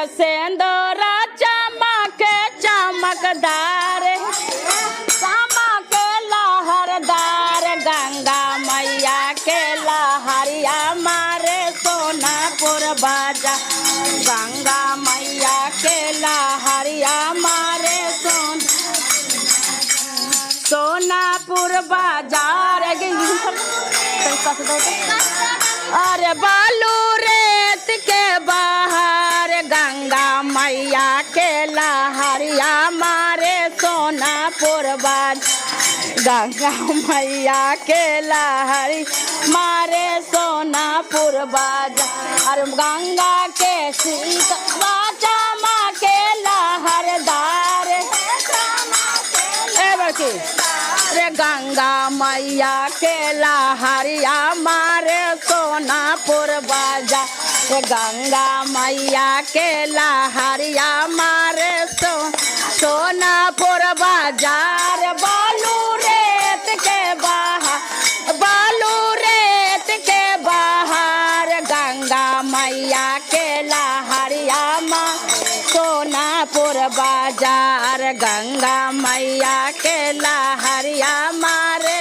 सेंदूरा चमक चमकदार चमक लहरदार गंगा मैया के लहरिया मारे सोनापुर बाजार गंगा मैया के लहरिया मारे सोनापुर बाजार। अरे बालू रेत के बाहर गंगा मैया के लहरिया मारे सोनापुर बाजार गंगा मैया के लहरी मारे सोनापुर बाजार। अरे गंगा के सीता चमा के लहरदार रे गंगा मैया के लहरिया मारे सोनापुर बाजार रे गंगा मैया के लहरिया मारे सोनापुर बाजार। बालू रेत के बाहर गंगा मैया के लहरिया सोनापुर बाजार गंगा मैया के लहरिया मारे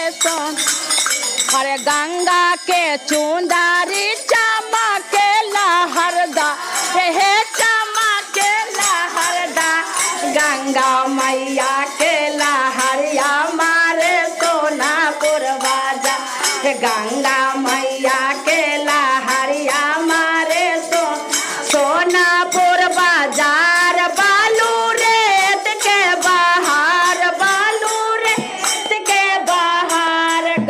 अरे गंगा के चुंदारी चमक लहरदा हे चमक लहरदा गंगा मैया के लहरिया मारे सोनापुर बाजार गंगा मैया के लहरिया मारे सोनापुर बाजार। बालू रेत के बाहर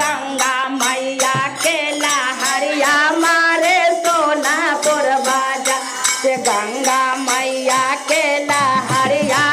गंगा मैया के लहरिया मारे सोनापुर बाजार गंगा मैया के लहरिया